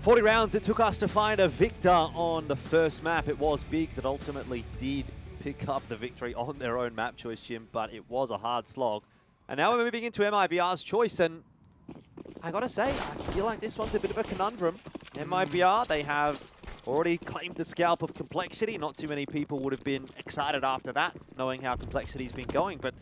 40 rounds it took us to find a victor on the first map. It was Big that ultimately did pick up the victory on their own map choice, Jim, but it was a hard slog. And now we're moving into MIBR's choice, and I gotta say, I feel like this one's a bit of a conundrum. MIBR, they have already claimed the scalp of Complexity. Not too many people would have been excited after that, knowing how Complexity's been going, but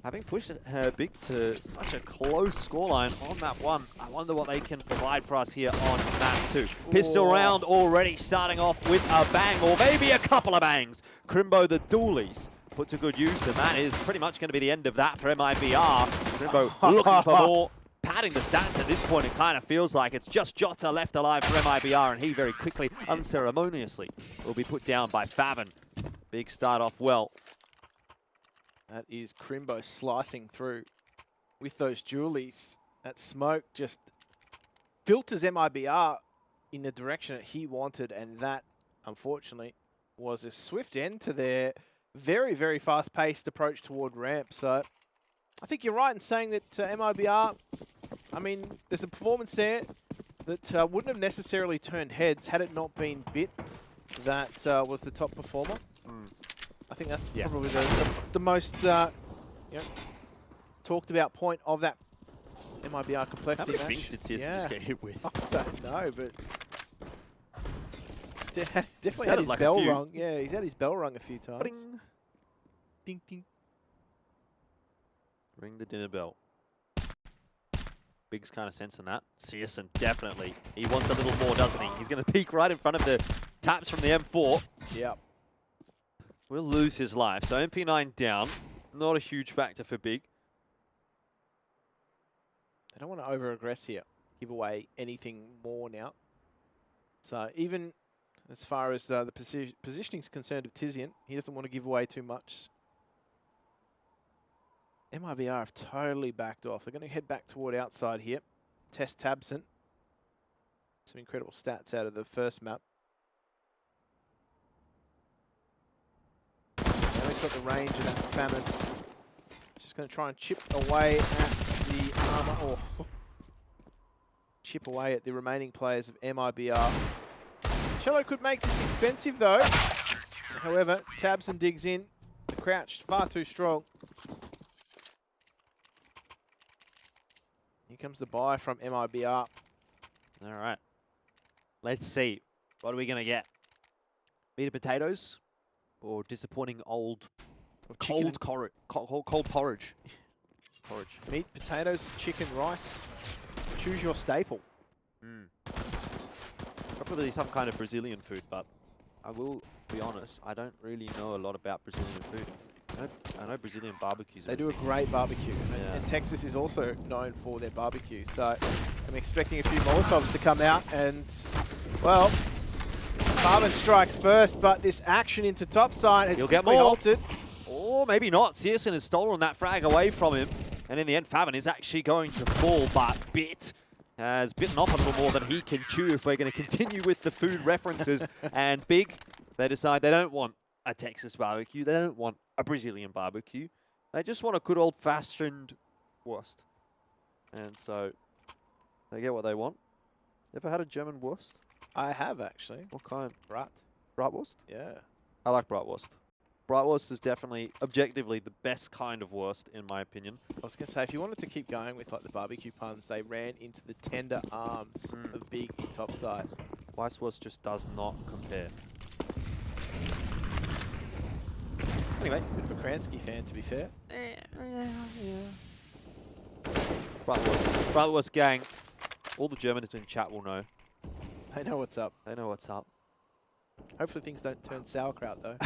having pushed Big to such a close scoreline on map 1, I wonder what they can provide for us here on map 2. Pistol round already starting off with a bang, or maybe a couple of bangs. Krimbo the dualies put to good use, and that is pretty much going to be the end of that for MIBR. Krimbo looking for more. Padding the stats at this point, it kind of feels like it's just Jota left alive for MIBR, and he very quickly, unceremoniously, will be put down by Favin. Big start off well. That is Krimbo slicing through with those dualies. That smoke just filters MIBR in the direction that he wanted, and that, unfortunately, was a swift end to their very, very fast-paced approach toward ramp. So I think you're right in saying that MIBR, I mean, there's a performance there that wouldn't have necessarily turned heads had it not been Bit that was the top performer. I think that's probably the most talked about point of that MIBR Complexity match. How many things did CSGO just get hit with? I don't know, but definitely had his bell rung. Yeah, he's had his bell rung a few times. Ding. Ding, ding. Ring the dinner bell. Big's kind of sensing that. syrsoN, definitely. He wants a little more, doesn't he? He's going to peek right in front of the taps from the M4. Yep. Will lose his life. So MP9 down. Not a huge factor for Big. They don't want to over-aggress here. Give away anything more now. So even as far as the positioning is concerned of Tizian, he doesn't want to give away too much. MIBR have totally backed off. They're going to head back toward outside here. Test tabsN. Some incredible stats out of the first map. Now he's got the range of that FAMAS. Just going to try and chip away at the armor. Oh. Chip away at the remaining players of MIBR. Cello could make this expensive though. However, tabsN digs in. The crouch far too strong. Here comes the buy from MIBR. All right. Let's see. What are we going to get? Meat and potatoes? Or disappointing old cold porridge? Porridge. Meat, potatoes, chicken, rice. Choose your staple. Probably some kind of Brazilian food, but I will be honest, I don't really know a lot about Brazilian food. I know Brazilian barbecues. They do a great barbecue, and Texas is also known for their barbecue. So I'm expecting a few Molotovs to come out, and well, Favin strikes first, but this action into topside has quickly halted. Or maybe not. syrsoN has stolen that frag away from him, and in the end, Favin is actually going to fall, but Bit has bitten off a little more than he can chew if we're going to continue with the food references. And Big, they decide they don't want a Texas barbecue. They don't want a Brazilian barbecue. They just want a good old-fashioned wurst. And so they get what they want. Ever had a German wurst? I have, actually. What kind? Bratwurst? Yeah. I like bratwurst. Bratwurst is definitely, objectively, the best kind of wurst, in my opinion. I was going to say, if you wanted to keep going with like the barbecue puns, they ran into the tender arms of Big in topside. Weisswurst just does not compare. Anyway. Bit of a Kransky fan, to be fair. Bratwurst gang. All the Germans in chat will know. They know what's up. They know what's up. Hopefully things don't turn sauerkraut, though.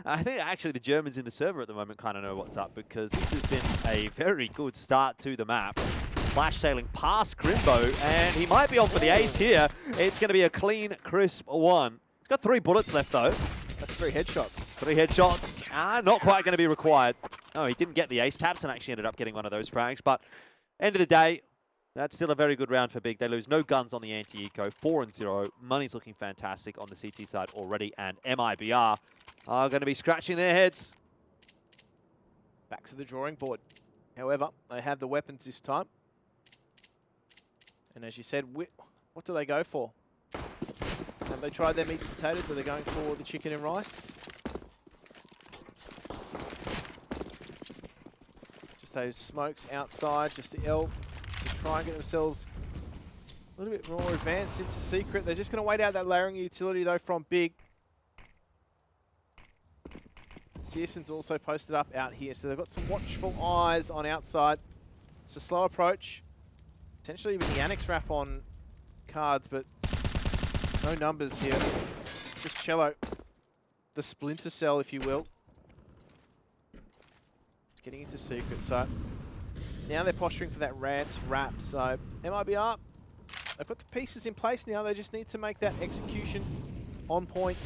I think actually the Germans in the server at the moment kind of know what's up, because this has been a very good start to the map. Flash sailing past Krimbo, and he might be on for the ace here. It's going to be a clean, crisp one. He's got 3 bullets left, though. That's 3 headshots. 3 headshots. Not quite going to be required. No, he didn't get the ace. tabsN actually ended up getting one of those frags, but end of the day, that's still a very good round for Big. They lose no guns on the anti-eco, 4-0. Money's looking fantastic on the CT side already, and MIBR are going to be scratching their heads. Back to the drawing board. However, they have the weapons this time. And as you said, what do they go for? Have they tried their meat and potatoes? Are they going for the chicken and rice? Just those smokes outside, just the L to try and get themselves a little bit more advanced into secret. They're just going to wait out that layering utility though from Big. syrsoN's also posted up out here, so they've got some watchful eyes on outside. It's a slow approach. Potentially even the Annex wrap on cards, but no numbers here. Just Cello. The splinter cell, if you will. It's getting into secret, so now they're posturing for that ramped wrap. So MIBR, they've put the pieces in place now. They just need to make that execution on point.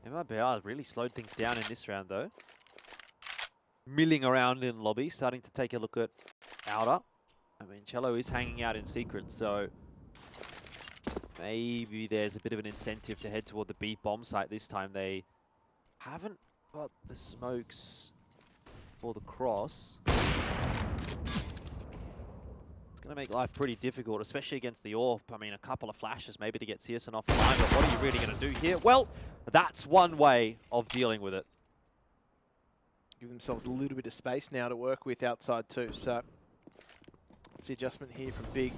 MIBR really slowed things down in this round, though. Milling around in lobby, starting to take a look at outer. I mean, Cello is hanging out in secret, so maybe there's a bit of an incentive to head toward the B bomb site this time. They haven't got the smokes for the cross. It's going to make life pretty difficult, especially against the AWP. I mean, a couple of flashes maybe to get syrsoN off the line, but what are you really going to do here? Well, that's one way of dealing with it. Give themselves a little bit of space now to work with outside too. So it's the adjustment here from Big.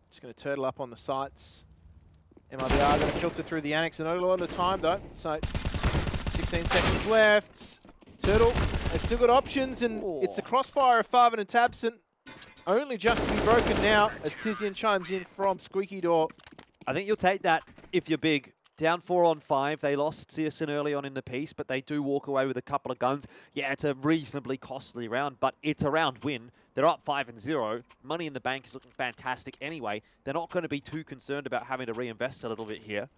Just going to turtle up on the sights. MIBR going to filter through the Annex, and not a lot of time though. So 16 seconds left. Turtle, they've still got options, and it's the crossfire of Farvan and tabseN. Only just to be broken now as Tizian chimes in from Squeaky Door. I think you'll take that if you're Big. Down 4 on 5. They lost syrsoN early on in the piece, but they do walk away with a couple of guns. Yeah, it's a reasonably costly round, but it's a round win. They're up 5-0. Money in the bank is looking fantastic anyway. They're not going to be too concerned about having to reinvest a little bit here.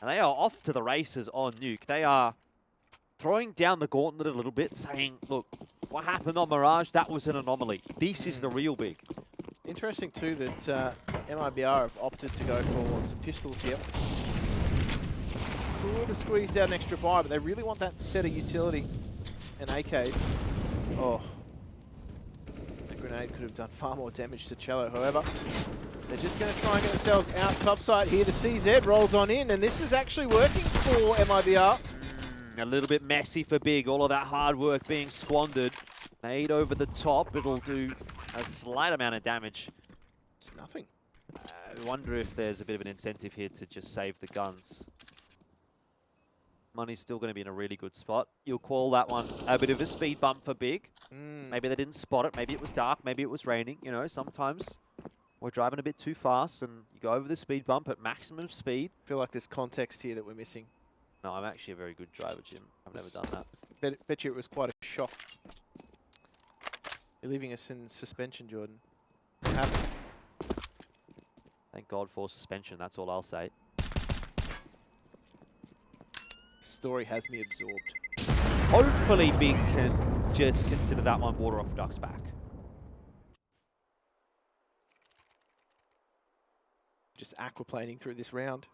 And they are off to the races on Nuke. They are throwing down the gauntlet a little bit, saying, look, what happened on Mirage, that was an anomaly. This is the real Big. Interesting too that MIBR have opted to go for some pistols here. Could have squeezed out an extra buy, but they really want that set of utility and AKs. Oh, that grenade could have done far more damage to Cello. However, they're just going to try and get themselves out topside here. The CZ rolls on in, and this is actually working for MIBR. A little bit messy for Big. All of that hard work being squandered. Nade over the top. It'll do a slight amount of damage. It's nothing. I wonder if there's a bit of an incentive here to just save the guns. Money's still going to be in a really good spot. You'll call that one a bit of a speed bump for Big. Maybe they didn't spot it. Maybe it was dark. Maybe it was raining. You know, sometimes we're driving a bit too fast and you go over the speed bump at maximum speed. I feel like there's context here that we're missing. No, I'm actually a very good driver, Jim. I've never done that. Bet you it was quite a shock. You're leaving us in suspension, Jordan. What happened? Thank God for suspension. That's all I'll say. Story has me absorbed. Hopefully Big can just consider that one water off a duck's back. Just aquaplaning through this round.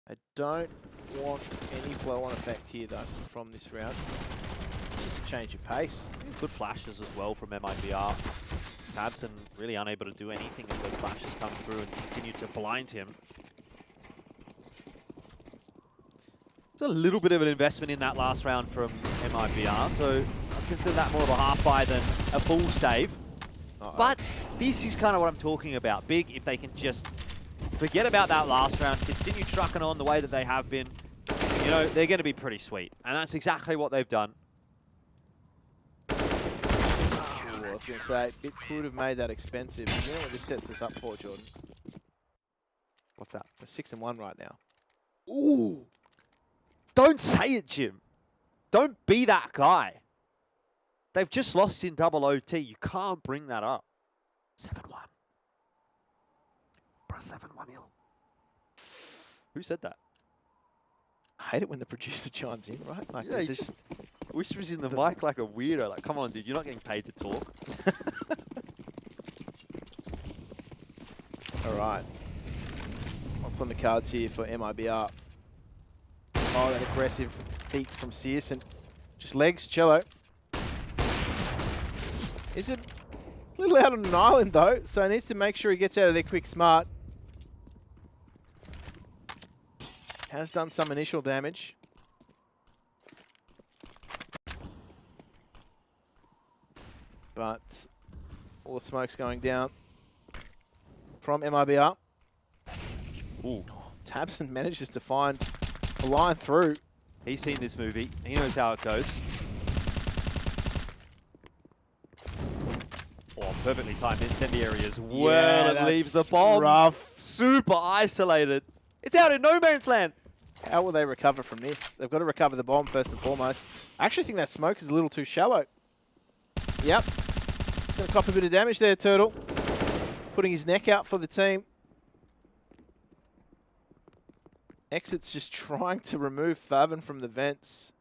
I don't want any flow-on effect here, though, from this round. It's just a change of pace. Good flashes as well from MIBR. tabseN really unable to do anything as those flashes come through and continue to blind him. It's a little bit of an investment in that last round from MIBR, so I consider that more of a half buy than a full save. But this is kind of what I'm talking about. Big, if they can just forget about that last round, continue trucking on the way that they have been, you know, they're going to be pretty sweet. And that's exactly what they've done. I was going to say, it could have made that expensive. You know what this sets us up for, Jordan? What's that? We're 6-1 right now. Ooh! Don't say it, Jim. Don't be that guy. They've just lost in double OT. You can't bring that up. 7-1. Bro, 7-1 ill. Who said that? I hate it when the producer chimes in, right? Like yeah, he just whispers in the mic like a weirdo. Like, come on, dude, you're not getting paid to talk. All right. What's on the cards here for MIBR? Oh, that aggressive peek from syrsoN. Just legs, cello. Is it a little out on an island, though, so he needs to make sure he gets out of there quick smart. Has done some initial damage. But all the smoke's going down from MIBR. Ooh. tabseN manages to find a line through. He's seen this movie. He knows how it goes. Oh, perfectly timed incendiary as well. Yeah, it leaves the bomb rough. super isolated. It's out in no man's land. How will they recover from this? They've got to recover the bomb first and foremost. I actually think that smoke is a little too shallow. Yep. He's going to cop a bit of damage there, Turtle. Putting his neck out for the team. Exit's just trying to remove faveN from the vents.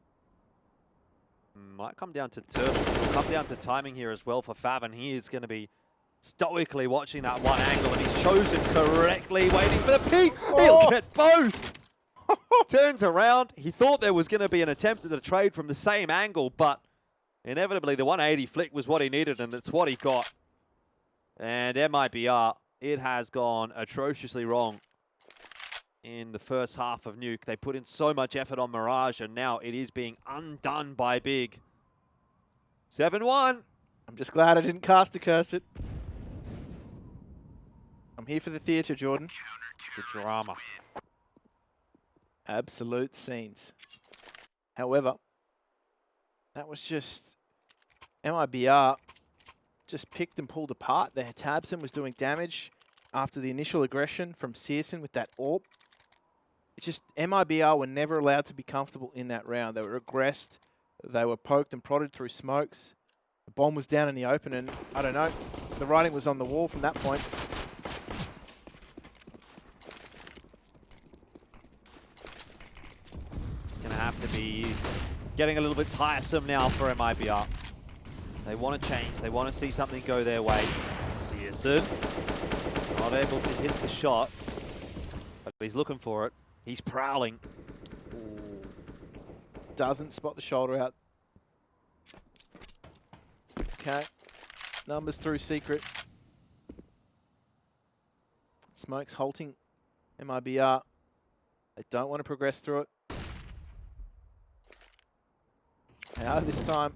Might come down to Turtle. It'll come down to timing here as well for faveN. He is going to be stoically watching that one angle, and he's chosen correctly, waiting for the peek. He'll get both. Turns around. He thought there was going to be an attempt at a trade from the same angle, but inevitably the 180 flick was what he needed, and that's what he got. And MIBR, it has gone atrociously wrong in the first half of Nuke. They put in so much effort on Mirage, and now it is being undone by Big. 7-1. I'm just glad I didn't cast a curse it. I'm here for the theatre, Jordan. The drama. Absolute scenes. However, that was just MIBR just picked and pulled apart. Their tabseN was doing damage after the initial aggression from syrsoN with that AWP. It's just MIBR were never allowed to be comfortable in that round. They were aggressed. They were poked and prodded through smokes. The bomb was down in the open, and I don't know, the writing was on the wall from that point. It's going to have to be getting a little bit tiresome now for MIBR. They want to change. They want to see something go their way. syrsoN not able to hit the shot, but he's looking for it. He's prowling. Ooh. Doesn't spot the shoulder out. Okay. Numbers through secret. Smoke's halting MIBR. They don't want to progress through it. They are this time.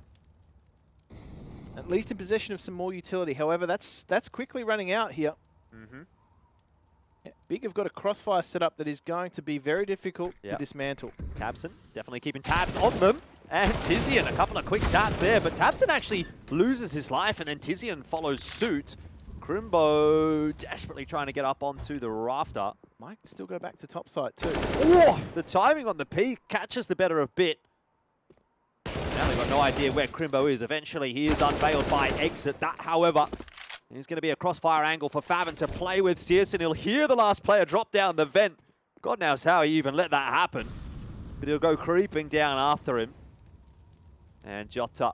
At least in possession of some more utility. However, that's quickly running out here. Mm-hmm. Yeah, Big have got a crossfire setup that is going to be very difficult to dismantle. tabseN definitely keeping tabs on them. And TiZiN, a couple of quick taps there, but tabseN actually loses his life, and then TiZiN follows suit. Krimbo desperately trying to get up onto the rafter. Might still go back to top side too. Oh, the timing on the peak catches the better of Bit. Now they've got no idea where Krimbo is. Eventually he is unveiled by Exit. That, however, is going to be a crossfire angle for faveN to play with syrsoN. He'll hear the last player drop down the vent. God knows how he even let that happen. But he'll go creeping down after him. And Jota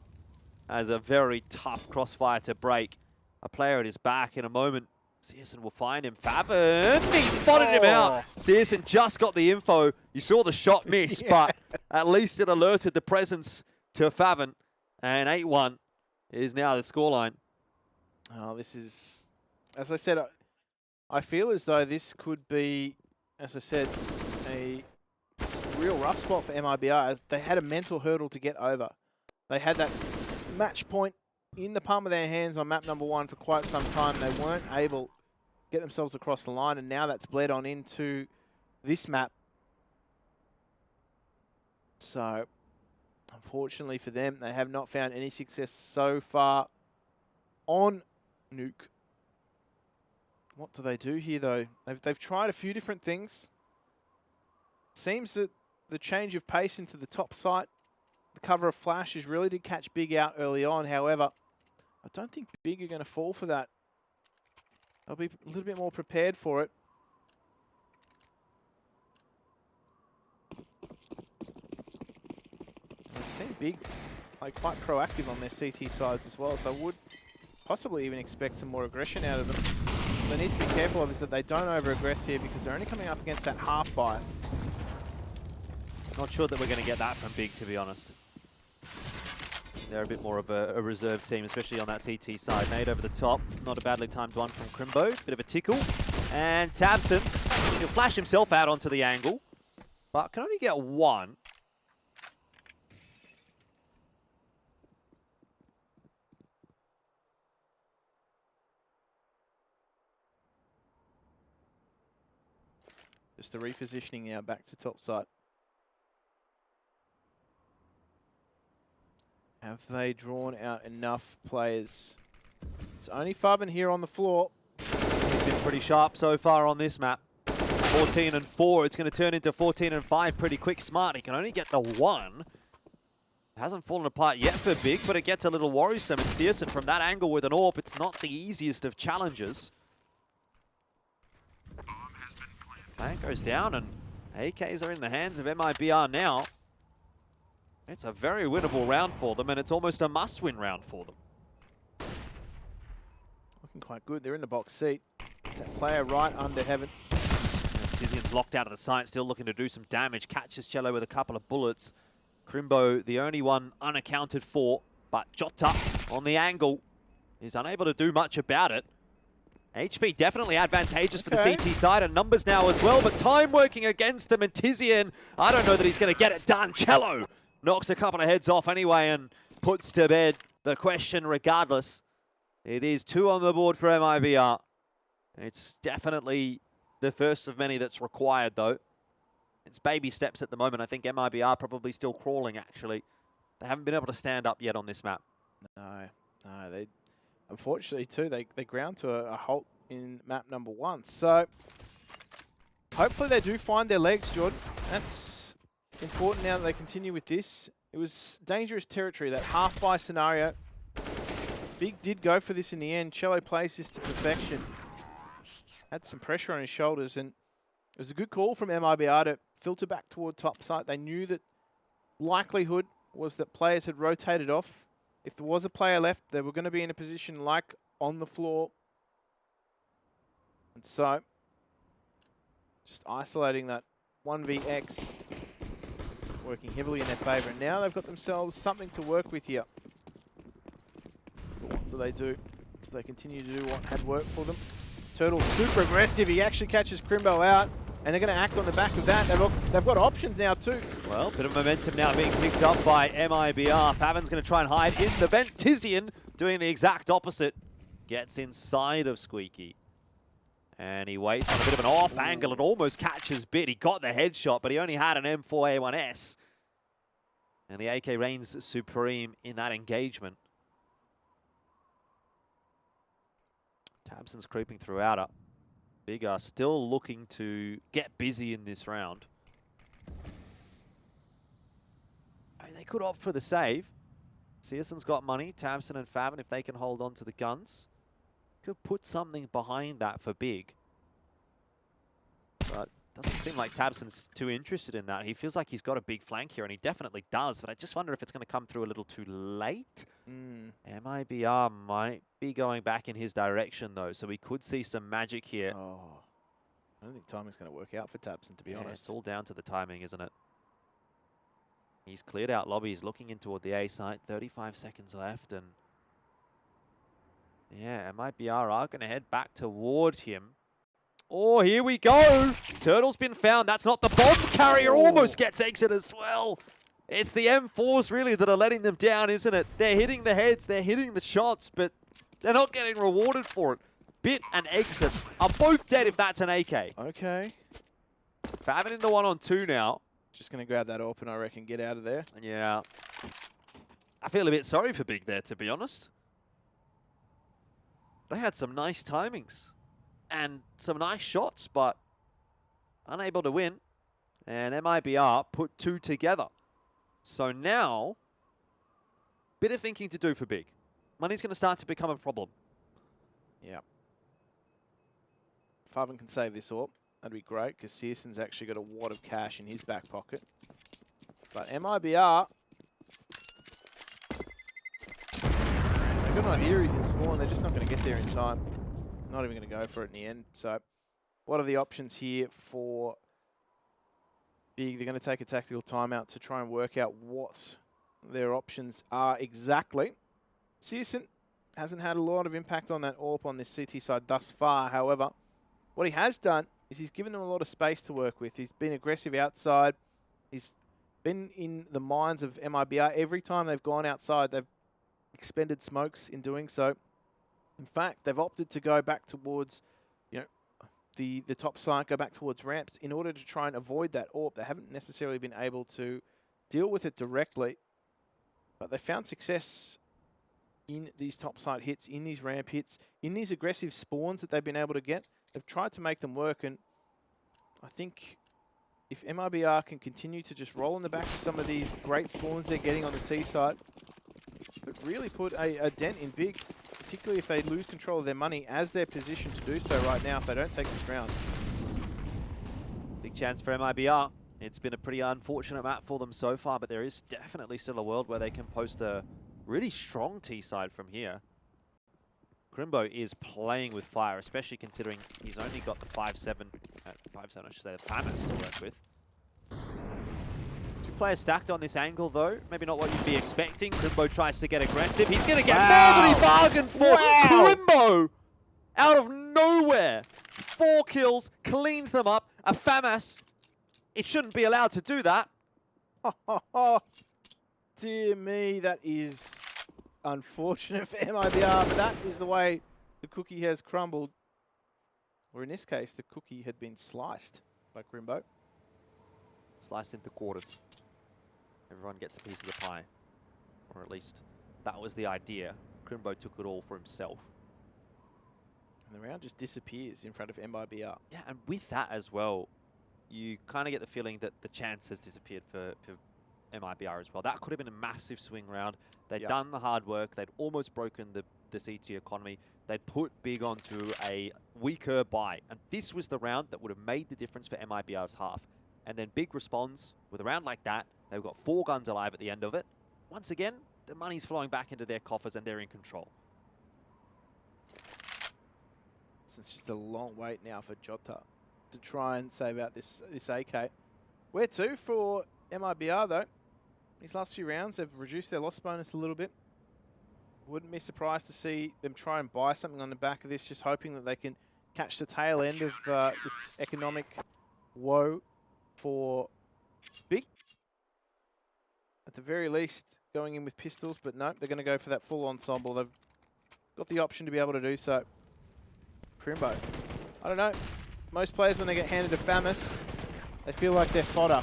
has a very tough crossfire to break. A player at his back in a moment. syrsoN will find him. faveN, he spotted him out. syrsoN just got the info. You saw the shot miss, but at least it alerted the presence to faveN. And 8-1 is now the scoreline. Oh, this is, as I said, I feel as though this could be, as I said, a real rough spot for MIBR. They had a mental hurdle to get over. They had that match point in the palm of their hands on map number 1 for quite some time. They weren't able to get themselves across the line, and now that's bled on into this map. So, unfortunately for them, they have not found any success so far on Nuke. What do they do here, though? They've tried a few different things. Seems that the change of pace into the top site, the cover of flashes, really did catch Big out early on. However, I don't think Big are going to fall for that. They'll be a little bit more prepared for it. We've seen Big quite proactive on their CT sides as well, so I would possibly even expect some more aggression out of them. What they need to be careful of is that they don't over-aggress here, because they're only coming up against that half buy. Not sure that we're going to get that from Big, to be honest. they're a bit more of a reserve team, especially on that CT side. Nade over the top. Not a badly timed one from Krimbo. Bit of a tickle. And tabseN, he'll flash himself out onto the angle, but can only get one. Just the repositioning now back to top side. Have they drawn out enough players? It's only fyrsoN here on the floor. He's been pretty sharp so far on this map. 14 and 4. It's going to turn into 14 and 5 pretty quick. Smart. He can only get the one. Hasn't fallen apart yet for Big, but it gets a little worrisome. And syrsoN from that angle with an AWP, it's not the easiest of challenges. Tank goes down, and AKs are in the hands of MIBR now. It's a very winnable round for them, and it's almost a must-win round for them. Looking quite good. They're in the box seat. It's that player right under heaven. tizzian's locked out of the site, still looking to do some damage. Catches Cello with a couple of bullets. Krimbo, the only one unaccounted for, but Jota on the angle is unable to do much about it. HP definitely advantageous for the CT side, and numbers now as well, but time working against them, and tizzian, I don't know that he's going to get it done. Cello knocks a couple of heads off anyway and puts to bed the question regardless. It is 2 on the board for MIBR. It's definitely the first of many that's required, though. It's baby steps at the moment. I think MIBR probably still crawling, actually. They haven't been able to stand up yet on this map. No, they unfortunately, too, they ground to a halt in map number 1. So, hopefully they do find their legs, Jordan. That's important now that they continue with this. It was dangerous territory, that half-buy scenario. Big did go for this in the end. Cello plays this to perfection. Had some pressure on his shoulders, and it was a good call from MIBR to filter back toward top site. They knew that likelihood was that players had rotated off. If there was a player left, they were going to be in a position like on the floor. And so, just isolating that 1vX, working heavily in their favour. And now they've got themselves something to work with here. But what do they do? Do they continue to do what had worked for them? Turtle super aggressive. He actually catches Krimbo out, and they're going to act on the back of that. They've got options now too. Well, bit of momentum now being picked up by MIBR. fyrsoN's going to try and hide in the vent. tizzian doing the exact opposite. Gets inside of Squeaky. And he waits on a bit of an off angle and almost catches Bit. He got the headshot, but he only had an M4A1S. And the AK reigns supreme in that engagement. tabseN's creeping throughout it. Big are still looking to get busy in this round. I mean, they could opt for the save. syrsoN's got money. tabseN and fyrsoN, if they can hold on to the guns, could put something behind that for Big. But doesn't seem like tabseN's too interested in that. He feels like he's got a big flank here, and he definitely does, but I just wonder if it's going to come through a little too late. MIBR might be going back in his direction, though, so we could see some magic here. Oh, I don't think timing's going to work out for tabseN, to be honest. It's all down to the timing, isn't it? He's cleared out lobbies, looking in toward the A site. 35 seconds left, and yeah, MIBR are going to head back toward him. Oh, here we go. Turtle's been found. That's not the bomb carrier. Almost gets exit as well. It's the M4s really that are letting them down, isn't it? They're hitting the heads, they're hitting the shots, but they're not getting rewarded for it. Bit and exit are both dead if that's an AK. Okay. fyrsoN in the 1-on-2 now. Just going to grab that open, I reckon, get out of there. Yeah. I feel a bit sorry for Big there, to be honest. They had some nice timings and some nice shots, but unable to win. And MIBR put 2 together. So now, bit of thinking to do for Big. Money's going to start to become a problem. Yeah. fyrsoN can save this AWP. That'd be great, because syrsoN's actually got a wad of cash in his back pocket. But MIBR, they've got an idea he's in spawn. They're just not going to get there in time. Not even going to go for it in the end. So, what are the options here for Big? They're going to take a tactical timeout to try and work out what their options are exactly. syrsoN hasn't had a lot of impact on that AWP on this CT side thus far. However, what he has done is he's given them a lot of space to work with. He's been aggressive outside. He's been in the minds of MIBR. Every time they've gone outside, they've expended smokes in doing so. In fact, they've opted to go back towards, you know, the top side, go back towards ramps in order to try and avoid that AWP. They haven't necessarily been able to deal with it directly, but they found success in these top side hits, in these ramp hits, in these aggressive spawns that they've been able to get. They've tried to make them work, and I think if MIBR can continue to just roll in the back of some of these great spawns they're getting on the T side, but really put a dent in Big, particularly if they lose control of their money as they're positioned to do so right now if they don't take this round. Big chance for MIBR. It's been a pretty unfortunate map for them so far, but there is definitely still a world where they can post a really strong T side from here. Krimbo is playing with fire, especially considering he's only got the 5-7, I should say, the FAMAS to work with. Two players stacked on this angle, though. Maybe not what you'd be expecting. Krimbo tries to get aggressive. He's going to get more than he bargained for. Krimbo, out of nowhere, 4 kills, cleans them up. A FAMAS. It shouldn't be allowed to do that. Dear me, that is unfortunate for MIBR, but that is the way the cookie has crumbled. Or in this case, the cookie had been sliced by Krimbo. Sliced into quarters. Everyone gets a piece of the pie. Or at least that was the idea. Krimbo took it all for himself. And the round just disappears in front of MIBR. Yeah, and with that as well, you kind of get the feeling that the chance has disappeared for MIBR as well. That could have been a massive swing round. They'd done the hard work. They'd almost broken the CT economy. They'd put Big onto a weaker buy. And this was the round that would have made the difference for MIBR's half. And then Big responds with a round like that. They've got 4 guns alive at the end of it. Once again, the money's flowing back into their coffers and they're in control. It's just a long wait now for Jota to try and save out this AK. Where to for MIBR, though? These last few rounds, they've reduced their loss bonus a little bit. Wouldn't be surprised to see them try and buy something on the back of this, just hoping that they can catch the tail end of this economic woe for Big. At the very least, going in with pistols, but no, they're going to go for that full ensemble. They've got the option to be able to do so. Krimbo. I don't know. Most players, when they get handed a FAMAS, they feel like they're fodder.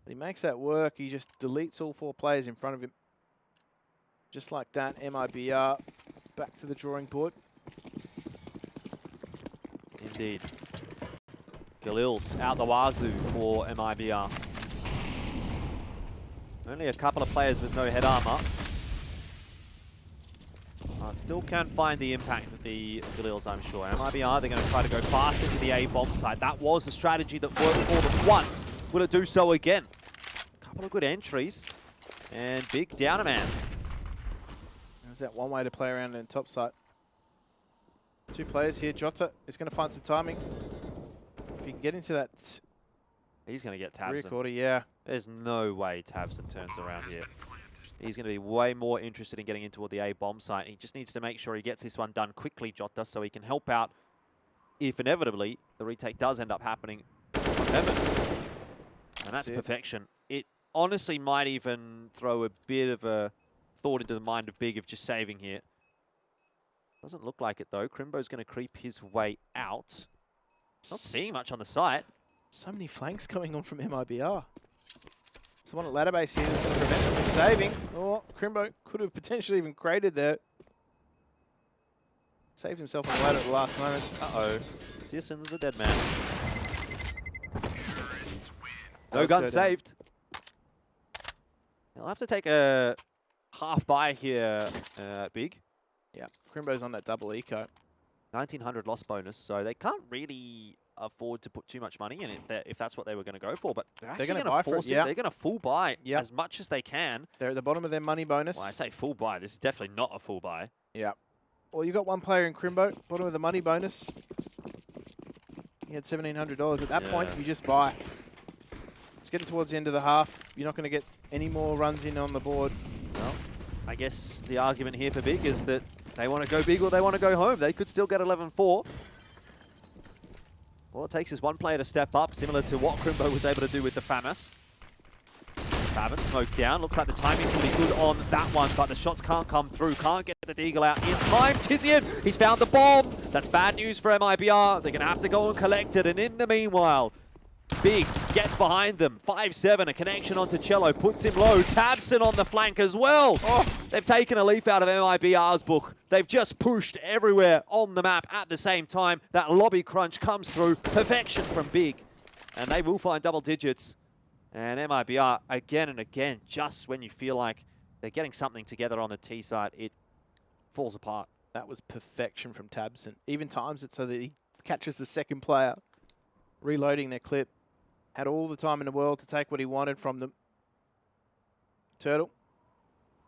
But he makes that work. He just deletes all 4 players in front of him. Just like that, MIBR back to the drawing board. Indeed. Galil's out the wazoo for MIBR. Only a couple of players with no head armor. But still can find the impact with the Galil's, I'm sure. MIBR, they're going to try to go fast into the A bomb side. That was a strategy that worked for them once. Will it do so again? A couple of good entries. And Big down a man. There's that one way to play around in top side. 2 players here. Jota is going to find some timing. If he can get into that... He's going to get rear Tabson. quarter, yeah. There's no way Tabson turns around here. He's going to be way more interested in getting into the A bomb site. He just needs to make sure he gets this one done quickly, Jota, so he can help out if inevitably the retake does end up happening on Heaven. And that's perfection. It honestly might even throw a bit of a thought into the mind of Big of just saving here. Doesn't look like it, though. Krimbo's going to creep his way out. Not seeing much on the site. So many flanks coming on from MIBR. Someone at ladder base here that's going to prevent them from saving. Oh, Krimbo could have potentially even created there. Saved himself on the ladder at the last moment. Uh-oh. syrsoN's a dead man. No gun saved. He'll have to take a half buy here, Big. Yeah, Krimbo's on that double eco. 1900 loss bonus, so they can't really afford to put too much money in it if that's what they were going to go for, but they're actually going to force it. They're going to full buy as much as they can. They're at the bottom of their money bonus. Well, I say full buy. This is definitely not a full buy. Yeah. Well, you got 1 player in Krimbo, bottom of the money bonus. He had $1,700. At that point, you just buy. It's getting towards the end of the half. You're not going to get any more runs in on the board. Well, I guess the argument here for Big is that they want to go big or they want to go home. They could still get 11-4. All it takes is one player to step up, similar to what Krimbo was able to do with the FAMAS. Faven smoked down. Looks like the timing's going to be good on that one, but the shots can't come through. Can't get the Deagle out in time. syrsoN, he's found the bomb. That's bad news for MIBR. They're going to have to go and collect it. And in the meanwhile, Big gets behind them. 5-7, a connection onto Cello, puts him low. tabsON on the flank as well. Oh, they've taken a leaf out of MIBR's book. They've just pushed everywhere on the map at the same time. That lobby crunch comes through. Perfection from Big. And they will find double digits. And MIBR, again and again, just when you feel like they're getting something together on the T side, it falls apart. That was perfection from tabsON. Even times it so that he catches the second player. Reloading their clip. Had all the time in the world to take what he wanted from them. Turtle.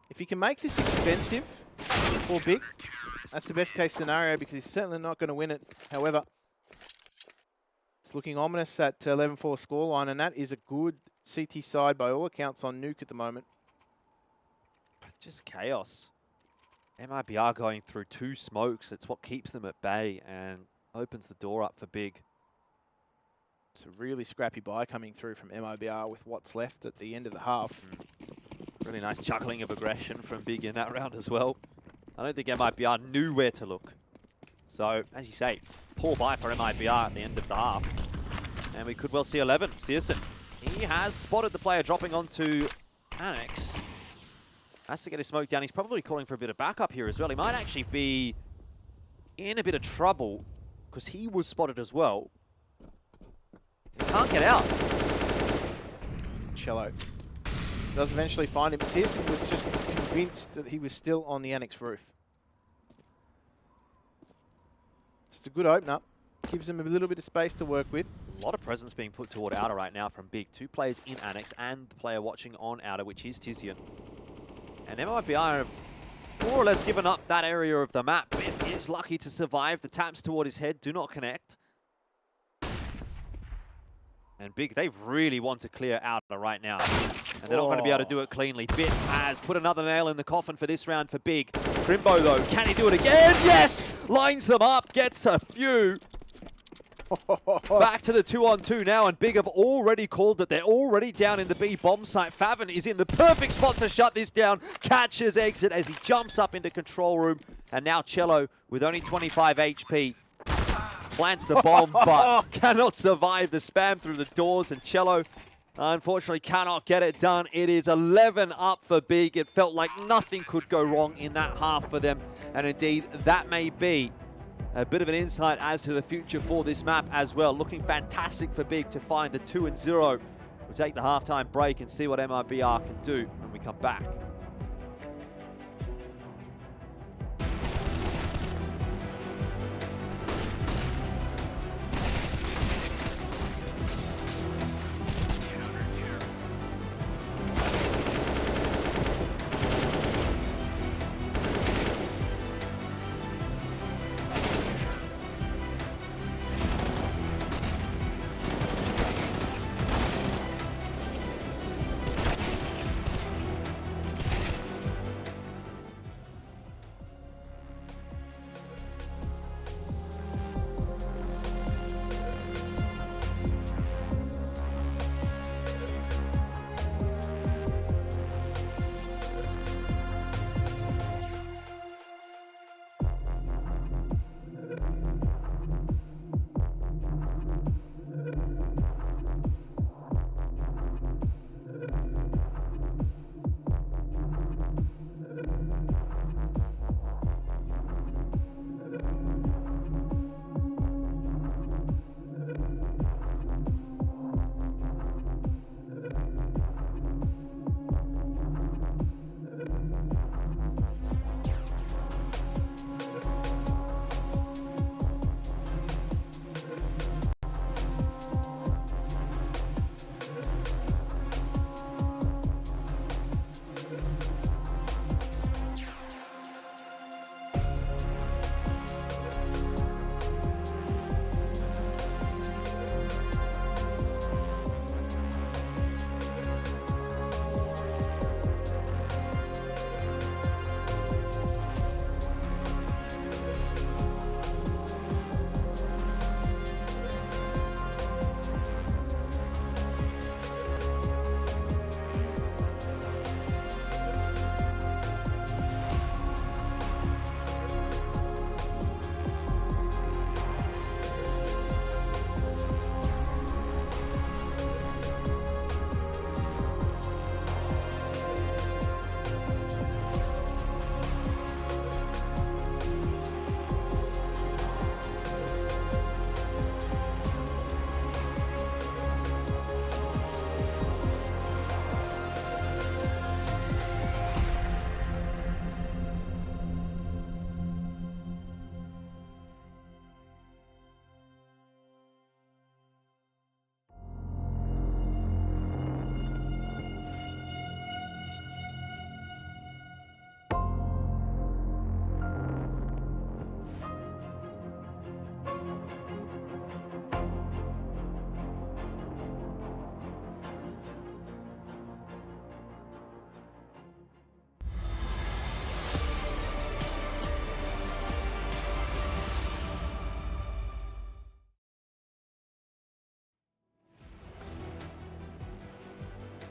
If you can make this expensive for Big, that's the best case scenario because he's certainly not going to win it. However, it's looking ominous at 11-4 scoreline, and that is a good CT side by all accounts on Nuke at the moment. Just chaos. MIBR going through 2 smokes. It's what keeps them at bay and opens the door up for Big. It's a really scrappy buy coming through from MIBR with what's left at the end of the half. Really nice juggling of aggression from Big in that round as well. I don't think MIBR knew where to look. So, as you say, poor buy for MIBR at the end of the half. And we could well see 11. syrsoN, he has spotted the player dropping onto Annex. Has to get his smoke down. He's probably calling for a bit of backup here as well. He might actually be in a bit of trouble because he was spotted as well. He can't get out. Cello does eventually find him. syrsoN was just convinced that he was still on the Annex roof. It's a good opener. Gives him a little bit of space to work with. A lot of presence being put toward Outer right now from Big. 2 players in Annex and the player watching on Outer, which is syrsoN. And MIBR have more or less given up that area of the map. It is lucky to survive. The taps toward his head do not connect. And Big, they really want to clear Outer right now. And they're not going to be able to do it cleanly. Bit has put another nail in the coffin for this round for Big. Krimbo, though, can he do it again? Yes! Lines them up, gets a few. Back to the 2-on-2 now, and Big have already called that they're already down in the B bomb site. Faven is in the perfect spot to shut this down. Catches exit as he jumps up into control room. And now Cello, with only 25 HP, plants the bomb, but cannot survive the spam through the doors. And Cello, unfortunately, cannot get it done. It is 11 up for Big. It felt like nothing could go wrong in that half for them. And indeed, that may be a bit of an insight as to the future for this map as well. Looking fantastic for Big to find the 2-0. We'll take the halftime break and see what MIBR can do when we come back.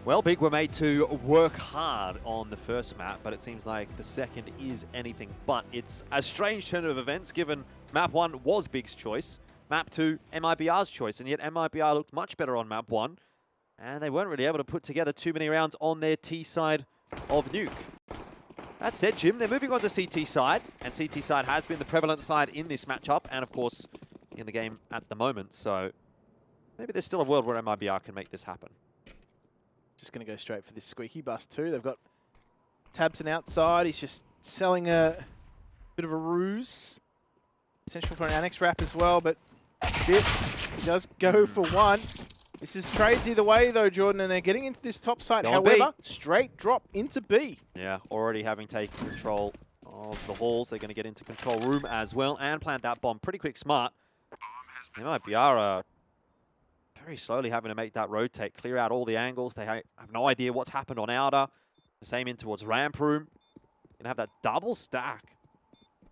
Well, Big were made to work hard on the first map, but it seems like the second is anything but. It's a strange turn of events given map 1 was Big's choice, map 2 MIBR's choice, and yet MIBR looked much better on map 1, and they weren't really able to put together too many rounds on their T side of Nuke. That said, Jim, they're moving on to CT side, and CT side has been the prevalent side in this matchup, and of course, in the game at the moment, so maybe there's still a world where MIBR can make this happen. Just going to go straight for this squeaky bus too. They've got tabsON outside. He's just selling a bit of a ruse. Potential for an annex wrap as well, but Bit does go for one. This is trades either way though, Jordan, and they're getting into this top side. However, straight drop into B. Yeah, already having taken control of the halls. They're going to get into control room as well and plant that bomb. Pretty quick, smart. MIBR very slowly having to make that rotate, clear out all the angles. They have no idea what's happened on outer. The same in towards ramp room. Gonna have that double stack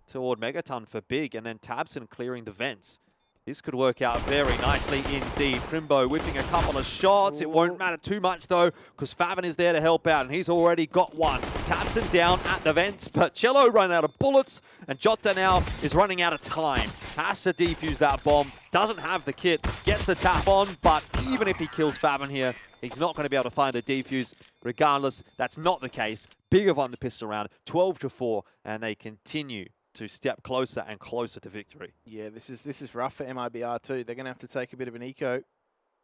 toward Megaton for Big, and then tabsON clearing the vents. This could work out very nicely indeed. Krimbo whipping a couple of shots. It won't matter too much though, because Favin is there to help out, and he's already got one. tabsON down at the vents, but Cello run out of bullets, and Jota now is running out of time. Has to defuse that bomb. Doesn't have the kit. Gets the tap on, but even if he kills Favin here, he's not going to be able to find the defuse. Regardless, that's not the case. Big have won the pistol round, 12-4, and they continue to step closer and closer to victory. Yeah, this is rough for MIBR too. They're going to have to take a bit of an eco.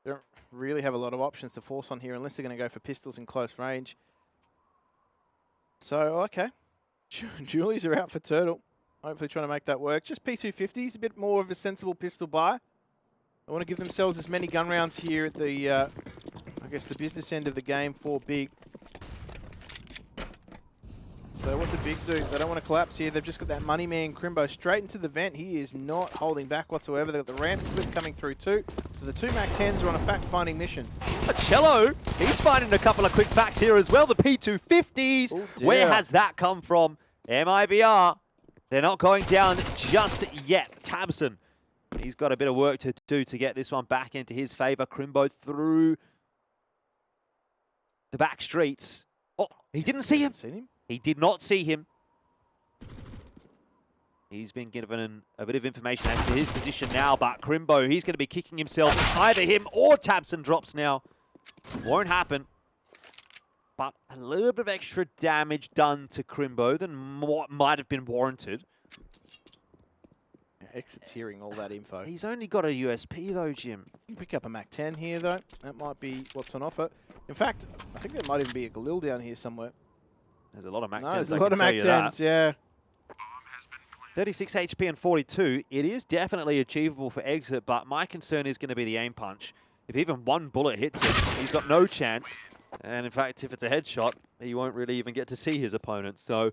They don't really have a lot of options to force on here unless they're going to go for pistols in close range. So, okay. Julies are out for Turtle. Hopefully trying to make that work. Just P250s, a bit more of a sensible pistol buy. They want to give themselves as many gun rounds here at the, I guess, the business end of the game for Big. So what did Big do? They don't want to collapse here. They've just got that money man Krimbo straight into the vent. He is not holding back whatsoever. They've got the ramp split coming through too. So the two MAC-10s are on a fact-finding mission. But Cello, he's finding a couple of quick facts here as well. The P250s. Oh, where has that come from? MIBR. They're not going down just yet. tabsON, he's got a bit of work to do to get this one back into his favor. Krimbo through the back streets. Oh, he didn't see him. Seen him? He did not see him. He's been given a bit of information as to his position now, but Krimbo, he's going to be kicking himself. Either him or tabsON drops now. Won't happen. But a little bit of extra damage done to Krimbo than what might have been warranted. Yeah, Exit's hearing all that info. He's only got a USP though, Jim. You can pick up a MAC-10 here though. That might be what's on offer. In fact, I think there might even be a Galil down here somewhere. There's a lot of MAC-10s. No, there's a lot of MAC-10s, yeah. 36 HP and 42. It is definitely achievable for Exit, but my concern is going to be the aim punch. If even one bullet hits him, he's got no chance. And in fact, if it's a headshot, he won't really even get to see his opponent. So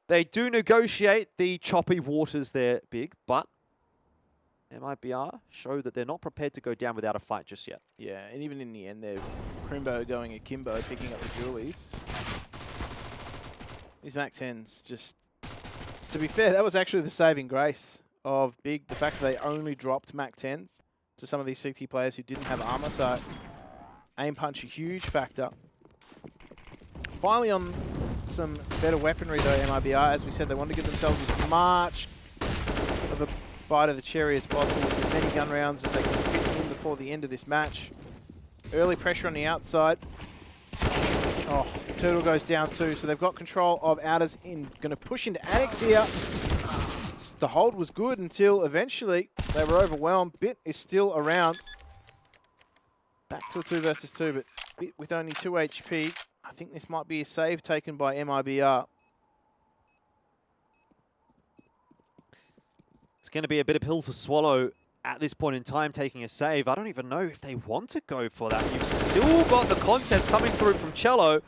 they do negotiate the choppy waters there, Big, but MIBR show that they're not prepared to go down without a fight just yet. Yeah, and even in the end, they're Krimbo going akimbo, picking up the Julies. These MAC-10s just... To be fair, that was actually the saving grace of Big, the fact that they only dropped MAC-10s to some of these CT players who didn't have armor, so aim punch a huge factor. Finally on some better weaponry though, MIBR, as we said, they want to give themselves as much of a bite of the cherry as possible with as many gun rounds as they can fit in before the end of this match. Early pressure on the outside. Oh, Turtle goes down too, so they've got control of outers in. Going to push into Annex here. The hold was good until eventually they were overwhelmed. Bit is still around. Back to a 2 versus 2, but Bit with only 2 HP. I think this might be a save taken by MIBR. It's going to be a bit of pill to swallow at this point in time, taking a save. I don't even know if they want to go for that. You've still got the contest coming through from Cello.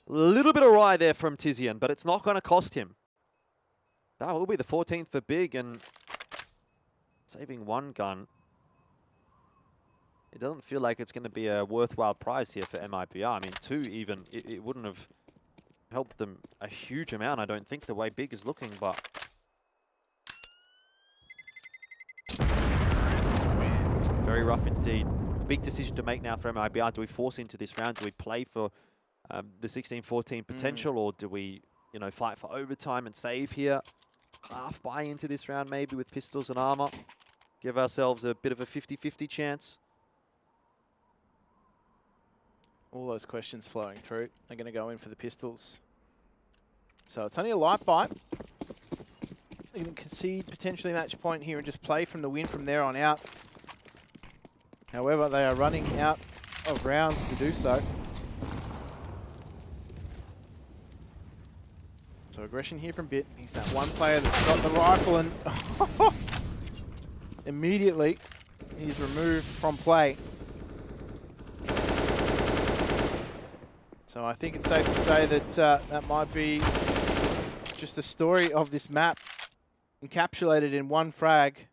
A little bit of rye there from Tizian, but it's not going to cost him. That will be the 14th for Big, and saving one gun. It doesn't feel like it's going to be a worthwhile prize here for MIBR. I mean, 2 even, it wouldn't have helped them a huge amount, I don't think, the way Big is looking, but... Very rough indeed. big decision to make now for MIBR. Do we force into this round? Do we play for the 16-14 potential, or do we, you know, fight for overtime and save here? Half buy into this round maybe with pistols and armor. Give ourselves a bit of a 50-50 chance. All those questions flowing through. They're going to go in for the pistols. So it's only a light bite. You can concede potentially match point here and just play from the win from there on out. However, they are running out of rounds to do so. So aggression here from Bit. He's that one player that's got the rifle, and immediately he's removed from play. So I think it's safe to say that that might be just the story of this map encapsulated in one frag.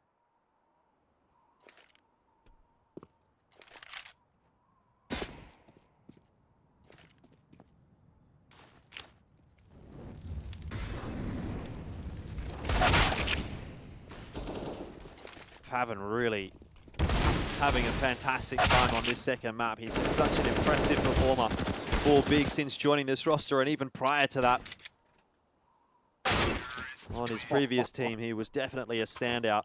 Having a fantastic time on this second map. He's been such an impressive performer for Big since joining this roster, and even prior to that, on his previous team, he was definitely a standout.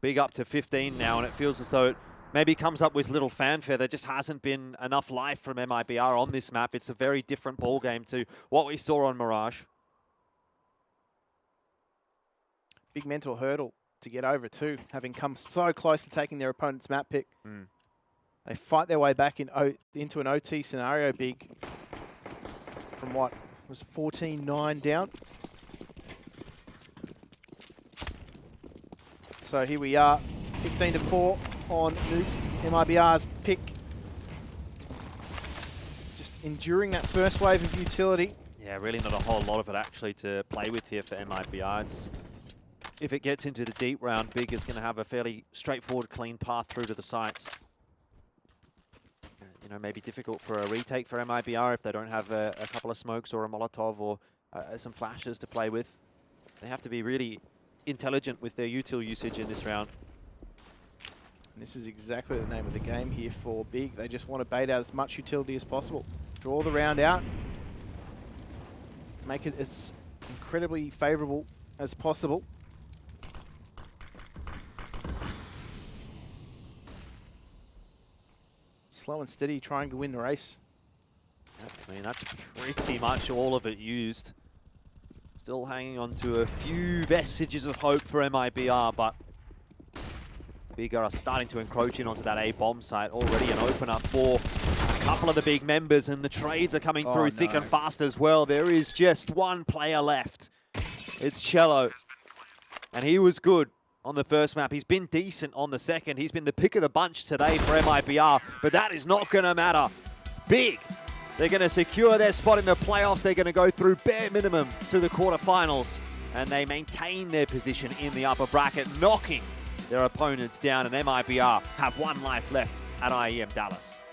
Big up to 15 now, and it feels as though it maybe comes up with little fanfare. There just hasn't been enough life from MIBR on this map. It's a very different ball game to what we saw on Mirage. Big mental hurdle to get over too, having come so close to taking their opponent's map pick. They fight their way back into an OT scenario, Big, from what was 14-9 down. So here we are, 15-4 on Nuke, MIBR's pick. Just enduring that first wave of utility. Yeah, really not a whole lot of it actually to play with here for MIBR. If it gets into the deep round, Big is going to have a fairly straightforward, clean path through to the sites. You know, maybe difficult for a retake for MIBR if they don't have a couple of smokes or a Molotov or some flashes to play with. They have to be really intelligent with their util usage in this round. And this is exactly the name of the game here for Big. They just want to bait out as much utility as possible. Draw the round out. Make it as incredibly favorable as possible. Slow and steady, trying to win the race. I mean, that's pretty much all of it used. Still hanging on to a few vestiges of hope for MIBR, but Big are starting to encroach in onto that A bomb site. Already an opener for a couple of the Big members, and the trades are coming through thick and fast as well. There is just one player left. It's Cello, and he was good on the first map. He's been decent on the second. He's been the pick of the bunch today for MIBR, but that is not going to matter. Big, they're going to secure their spot in the playoffs. They're going to go through bare minimum to the quarterfinals, and they maintain their position in the upper bracket, knocking their opponents down, and MIBR have one life left at IEM Dallas.